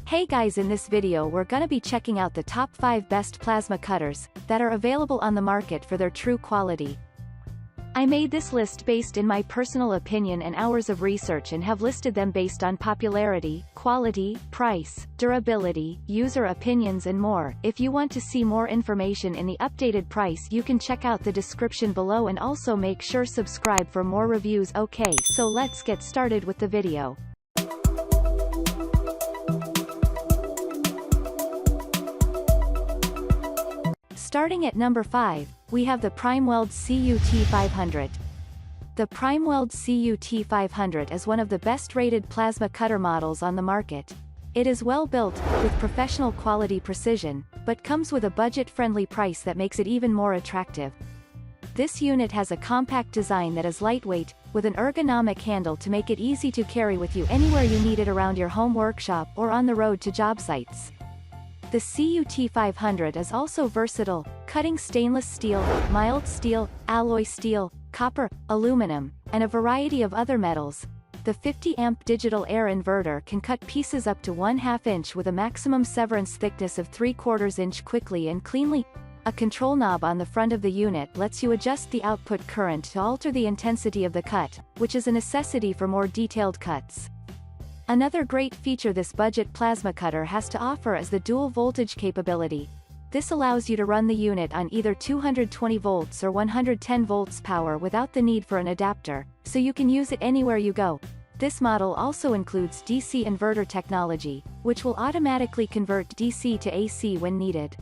Hey guys, in this video we're gonna be checking out the top 5 best plasma cutters that are available on the market for their true quality. I made this list based in my personal opinion and hours of research and have listed them based on popularity, quality, price, durability, user opinions and more. If you want to see more information in the updated price, you can check out the description below and also make sure subscribe for more reviews. Okay, so let's get started with the video. Starting at number 5, we have the PrimeWeld CUT500. The PrimeWeld CUT500 is one of the best-rated plasma cutter models on the market. It is well built, with professional quality precision, but comes with a budget-friendly price that makes it even more attractive. This unit has a compact design that is lightweight, with an ergonomic handle to make it easy to carry with you anywhere you need it around your home workshop or on the road to job sites. The CUT500 is also versatile, cutting stainless steel, mild steel, alloy steel, copper, aluminum, and a variety of other metals. The 50-amp digital air inverter can cut pieces up to 1/2 inch with a maximum severance thickness of 3/4 inch quickly and cleanly. A control knob on the front of the unit lets you adjust the output current to alter the intensity of the cut, which is a necessity for more detailed cuts. Another great feature this budget plasma cutter has to offer is the dual voltage capability. This allows you to run the unit on either 220 volts or 110 volts power without the need for an adapter, so you can use it anywhere you go. This model also includes DC inverter technology, which will automatically convert DC to AC when needed.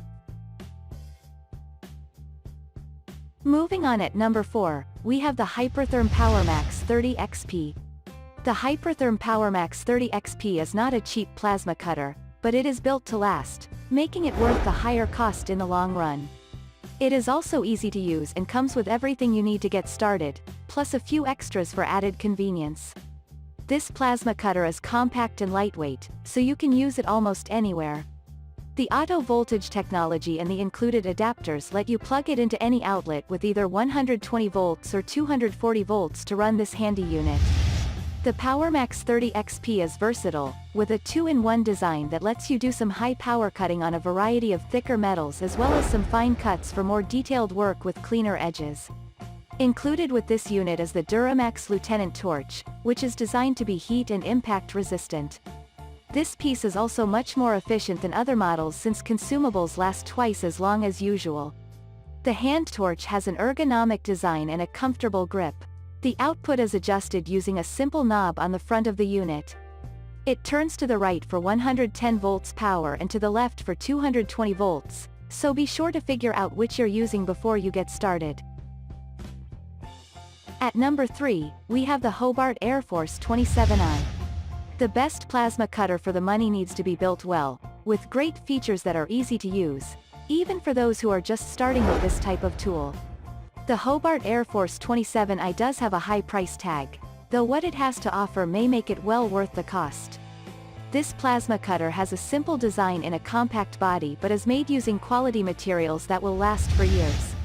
Moving on, at number 4, we have the Hypertherm Powermax30 XP. The Hypertherm Powermax30 XP is not a cheap plasma cutter, but it is built to last, making it worth the higher cost in the long run. It is also easy to use and comes with everything you need to get started, plus a few extras for added convenience. This plasma cutter is compact and lightweight, so you can use it almost anywhere. The auto voltage technology and the included adapters let you plug it into any outlet with either 120 volts or 240 volts to run this handy unit. The Powermax30 XP is versatile, with a 2-in-1 design that lets you do some high-power cutting on a variety of thicker metals as well as some fine cuts for more detailed work with cleaner edges. Included with this unit is the Duramax Lieutenant torch, which is designed to be heat and impact resistant. This piece is also much more efficient than other models since consumables last twice as long as usual. The hand torch has an ergonomic design and a comfortable grip. The output is adjusted using a simple knob on the front of the unit. It turns to the right for 110 volts power and to the left for 220 volts, so be sure to figure out which you're using before you get started. At number 3, we have the Hobart Air Force 27i. The best plasma cutter for the money needs to be built well, with great features that are easy to use, even for those who are just starting with this type of tool. The Hobart Air Force 27i does have a high price tag, though what it has to offer may make it well worth the cost. This plasma cutter has a simple design in a compact body but is made using quality materials that will last for years.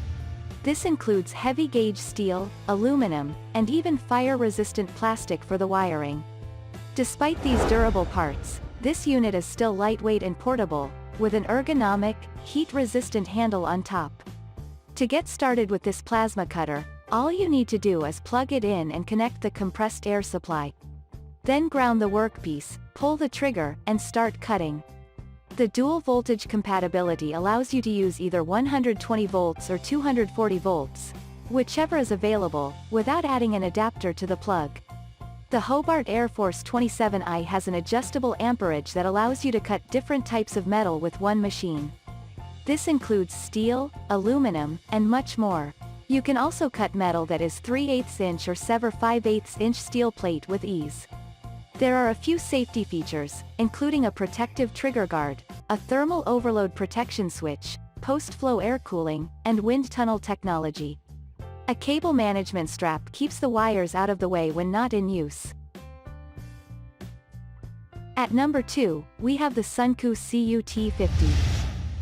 This includes heavy gauge steel, aluminum, and even fire-resistant plastic for the wiring. Despite these durable parts, this unit is still lightweight and portable, with an ergonomic, heat-resistant handle on top. To get started with this plasma cutter, all you need to do is plug it in and connect the compressed air supply. Then ground the workpiece, pull the trigger, and start cutting. The dual voltage compatibility allows you to use either 120 volts or 240 volts, whichever is available, without adding an adapter to the plug. The Hobart Air Force 27i has an adjustable amperage that allows you to cut different types of metal with one machine. This includes steel, aluminum, and much more. You can also cut metal that is 3/8 inch or sever 5/8 inch steel plate with ease. There are a few safety features, including a protective trigger guard, a thermal overload protection switch, post-flow air cooling, and wind tunnel technology. A cable management strap keeps the wires out of the way when not in use. At number 2, we have the Sunku CUT50.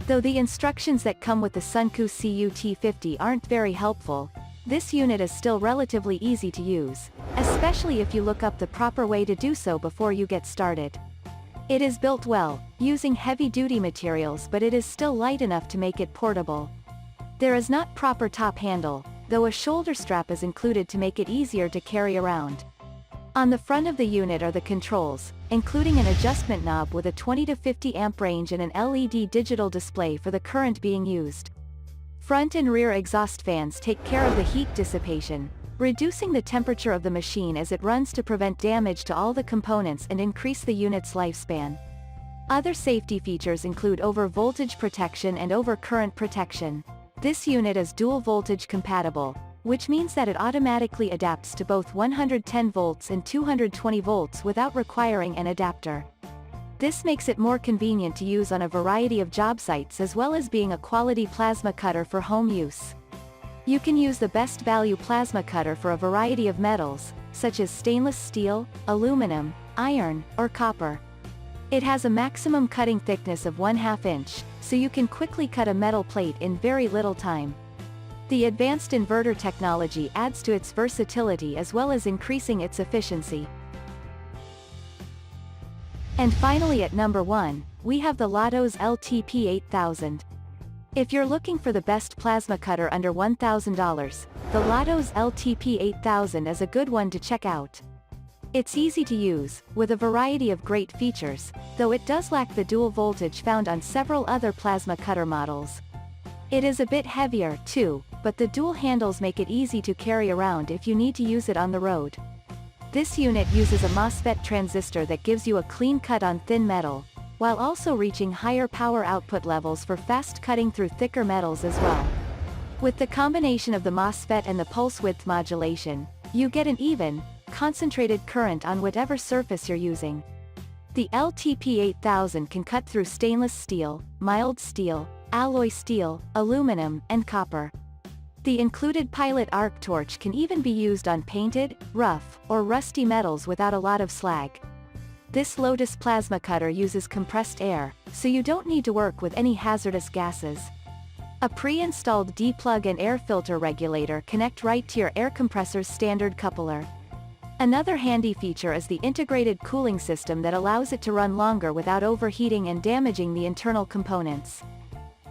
Though the instructions that come with the Sunku CUT50 aren't very helpful, this unit is still relatively easy to use, especially if you look up the proper way to do so before you get started. It is built well, using heavy-duty materials, but it is still light enough to make it portable. There is not proper top handle, though a shoulder strap is included to make it easier to carry around. On the front of the unit are the controls, including an adjustment knob with a 20 to 50 amp range and an LED digital display for the current being used. Front and rear exhaust fans take care of the heat dissipation, reducing the temperature of the machine as it runs to prevent damage to all the components and increase the unit's lifespan. Other safety features include over-voltage protection and over-current protection. This unit is dual voltage compatible, which means that it automatically adapts to both 110 volts and 220 volts without requiring an adapter. This makes it more convenient to use on a variety of job sites as well as being a quality plasma cutter for home use. You can use the best value plasma cutter for a variety of metals, such as stainless steel, aluminum, iron, or copper. It has a maximum cutting thickness of 1/2 inch, so you can quickly cut a metal plate in very little time. The advanced inverter technology adds to its versatility as well as increasing its efficiency. And finally at number 1, we have the Lotos LTP8000. If you're looking for the best plasma cutter under $1,000, the Lotos LTP8000 is a good one to check out. It's easy to use, with a variety of great features, though it does lack the dual voltage found on several other plasma cutter models. It is a bit heavier, too, but the dual handles make it easy to carry around if you need to use it on the road. This unit uses a MOSFET transistor that gives you a clean cut on thin metal, while also reaching higher power output levels for fast cutting through thicker metals as well. With the combination of the MOSFET and the pulse width modulation, you get an even, concentrated current on whatever surface you're using. The LTP8000 can cut through stainless steel, mild steel, alloy steel, aluminum, and copper. The included pilot arc torch can even be used on painted, rough, or rusty metals without a lot of slag. This Lotos plasma cutter uses compressed air, so you don't need to work with any hazardous gases. A pre-installed D-plug and air filter regulator connect right to your air compressor's standard coupler. Another handy feature is the integrated cooling system that allows it to run longer without overheating and damaging the internal components.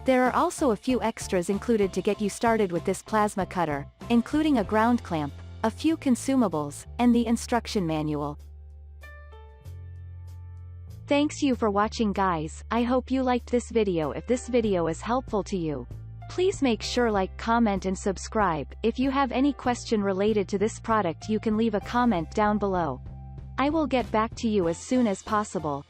There are also a few extras included to get you started with this plasma cutter, including a ground clamp, a few consumables, and the instruction manual. Thanks you for watching guys, I hope you liked this video. If this video is helpful to you, please make sure like, comment and subscribe. If you have any question related to this product you can leave a comment down below. I will get back to you as soon as possible.